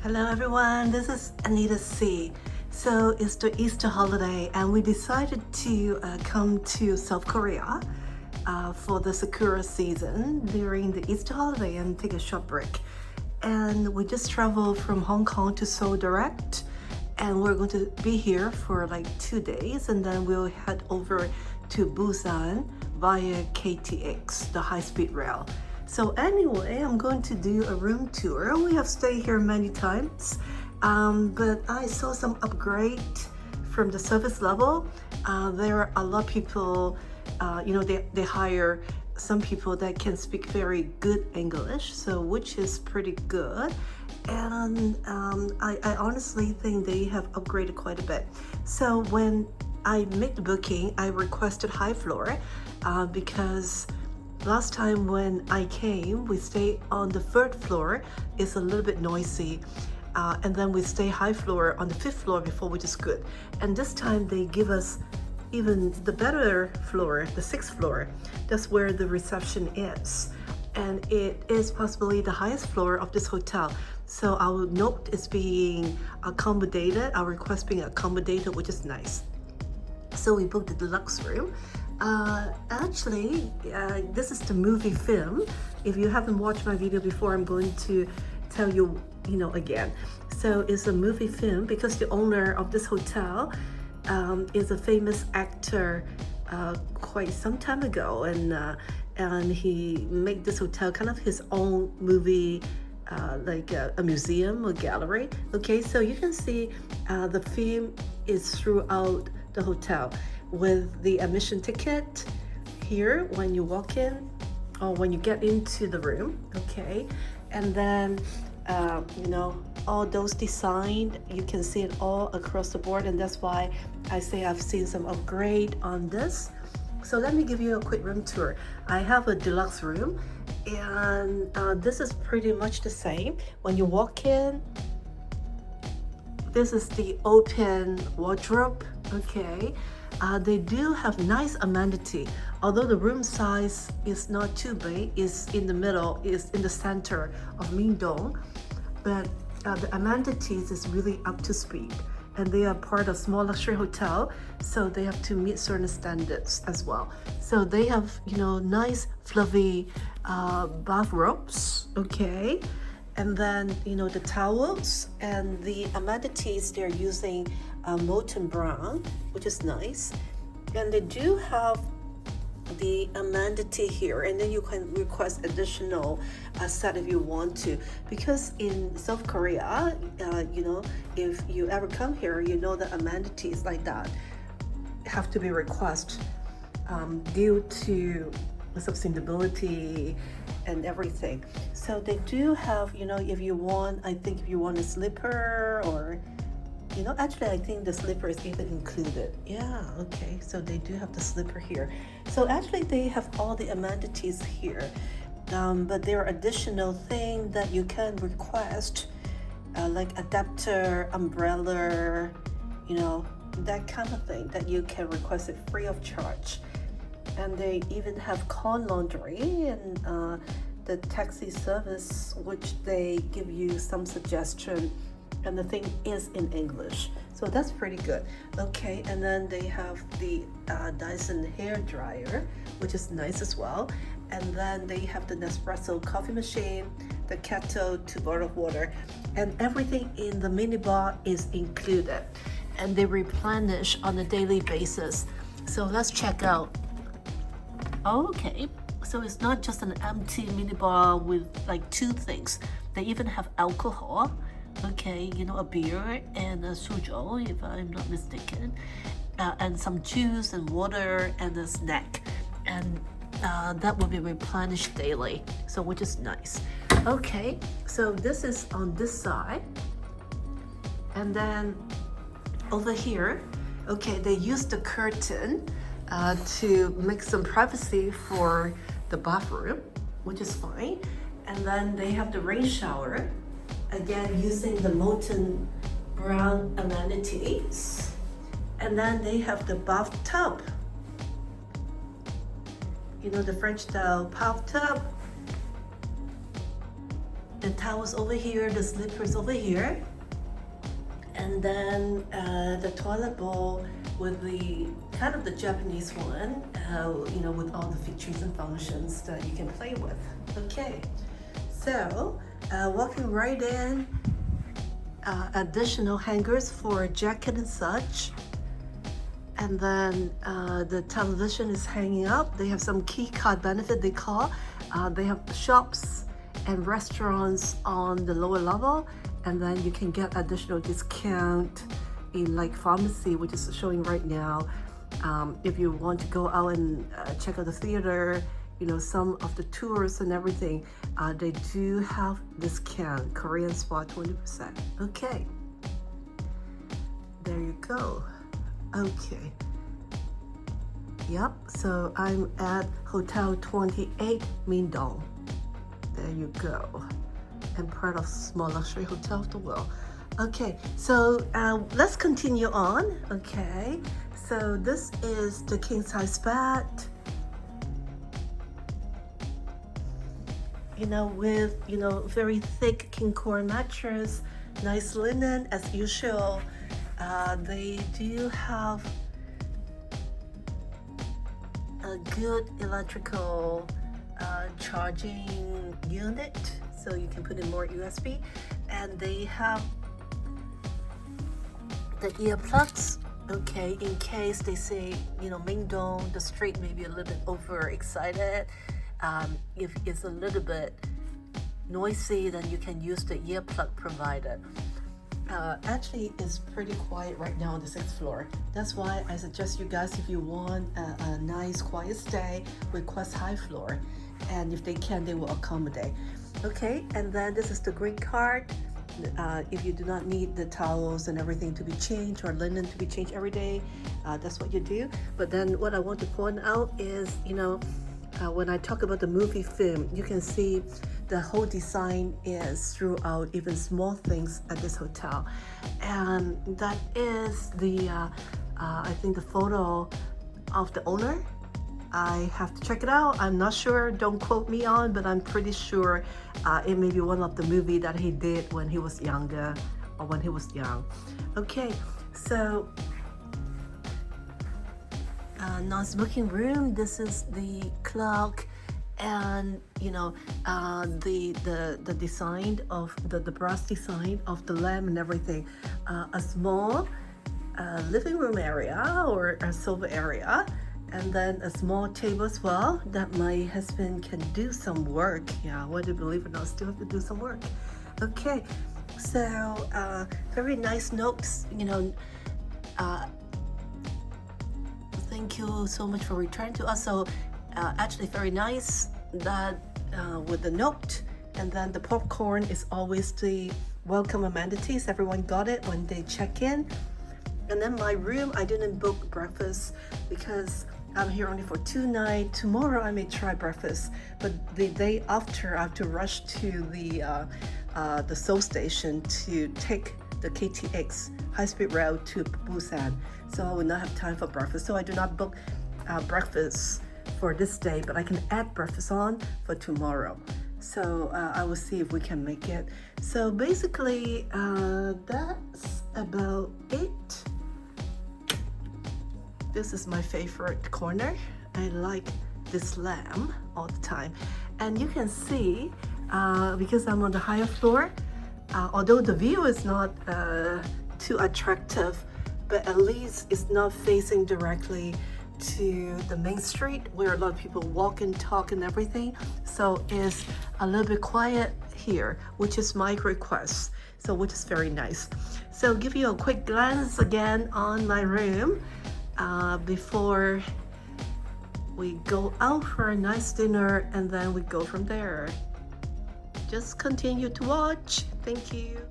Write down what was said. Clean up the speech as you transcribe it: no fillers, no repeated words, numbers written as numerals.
Hello everyone, this is Anita C. So it's the Easter holiday and we decided to come to South Korea for the Sakura season during the Easter holiday and take a short break. And we just traveled from Hong Kong to Seoul direct, and we're going to be here for like 2 days, and then we'll head over to Busan via KTX, the high-speed rail. So anyway, I'm going to do a room tour. We have stayed here many times, but I saw some upgrade from the service level. There are a lot of people, they hire some people that can speak very good English, so which is pretty good. And I honestly think they have upgraded quite a bit. So when I made the booking, I requested high floor because last time when I came, we stayed on the 3rd floor. It's a little bit noisy. And then we stay high floor on the 5th floor before, which is good. And this time they give us even the better floor, the 6th floor. That's where the reception is. And it is possibly the highest floor of this hotel. So our note is being accommodated, our request being accommodated, which is nice. So we booked the deluxe room. This is the movie film. If you haven't watched my video before, I'm going to tell you, again. So it's a movie film because the owner of this hotel is a famous actor quite some time ago, and he made this hotel kind of his own movie, like a museum or gallery. Okay, so you can see the film is throughout the hotel with the admission ticket here when you walk in or when you get into the room. Okay, and then all those designed, you can see it all across the board, and that's why I say I've seen some upgrade on this. So let me give you a quick room tour. I have a deluxe room, and this is pretty much the same. When you walk in, this is the open wardrobe. Okay, they do have nice amenity. Although the room size is not too big, is in the middle, is in the center of Myeongdong, but the amenities is really up to speed. And they are part of small luxury hotel, so they have to meet certain standards as well. So they have, nice fluffy bathrobes, okay? And then, the towels and the amenities, they're using molten brown, which is nice. And they do have the amenity here, and then you can request additional set if you want to, because in South Korea, if you ever come here, the amenities like that have to be requested due to sustainability and everything. So they do have, if you want a slipper or You know, actually, I think the slipper is even included. Yeah, okay. So they do have the slipper here. So actually, they have all the amenities here. But there are additional things that you can request, like adapter, umbrella, you know, that kind of thing that you can request it free of charge. And they even have car laundry and the taxi service, which they give you some suggestion, and the thing is in English, so that's pretty good. Okay, and then they have the Dyson hair dryer, which is nice as well. And then they have the Nespresso coffee machine, the kettle, 2 bottles of water, and everything in the minibar is included, and they replenish on a daily basis. So let's check out. Okay, so it's not just an empty minibar with like 2 things. They even have alcohol. Okay, you know, a beer and a suzhou, if I'm not mistaken, and some juice and water and a snack, and that will be replenished daily, so which is nice. Okay, so this is on this side, and then over here, okay, they use the curtain to make some privacy for the bathroom, which is fine. And then they have the rain shower, again using the molten brown amenities. And then they have the bathtub, you know, the French style bathtub. The towels over here, the slippers over here, and then the toilet bowl with the kind of the Japanese one, you know, with all the features and functions that you can play with. Okay, so walking right in, additional hangers for jacket and such. And then the television is hanging up. They have some key card benefit they call. They have shops and restaurants on the lower level, and then you can get additional discount in like pharmacy, which is showing right now. If you want to go out and check out the theater, you know, some of the tours and everything, they do have discount. Korean spa 20%. Okay, there you go. Okay, yep, so I'm at Hotel 28 Myeongdong. There you go. And part of small luxury hotel of the world. Okay, so let's continue on. Okay, so this is the king size bed, you know, with, you know, very thick king core mattress, nice linen as usual. They do have a good electrical charging unit, so you can put in more USB, and they have the earplugs. Okay, in case they say, you know, Myeongdong, the street may be a little bit overexcited. If it's a little bit noisy, then you can use the earplug provided. Actually, it's pretty quiet right now on the 6th floor. That's why I suggest you guys, if you want a nice quiet stay, request high floor, and if they can, they will accommodate. Okay, and then this is the green card. If you do not need the towels and everything to be changed or linen to be changed every day, that's what you do. But then what I want to point out is, you know, when I talk about the movie film, you can see the whole design is throughout, even small things at this hotel. And that is the, I think the photo of the owner. I have to check it out. I'm not sure, don't quote me on, but I'm pretty sure it may be one of the movie that he did when he was younger or when he was young. Okay, so non-smoking room. This is the clock, and you know, the design of the brass design of the lamp and everything. A small living room area or a sofa area, and then a small table as well that my husband can do some work. Yeah, whether you believe it or not, still have to do some work. Okay, so very nice notes, you know. Thank you so much for returning to us. So actually very nice that with the note, and then the popcorn is always the welcome amenities. Everyone got it when they check in. And then my room, I didn't book breakfast because I'm here only for 2 nights. Tomorrow I may try breakfast, but the day after I have to rush to the Seoul station to take the KTX high-speed rail to Busan. So I will not have time for breakfast. So I do not book breakfast for this day, but I can add breakfast on for tomorrow. So I will see if we can make it. So basically, that's about it. This is my favorite corner. I like this lamp all the time. And you can see, because I'm on the higher floor, although the view is not too attractive, but at least it's not facing directly to the main street where a lot of people walk and talk and everything. So it's a little bit quiet here, which is my request. So which is very nice. So give you a quick glance again on my room before we go out for a nice dinner, and then we go from there. Just continue to watch. Thank you.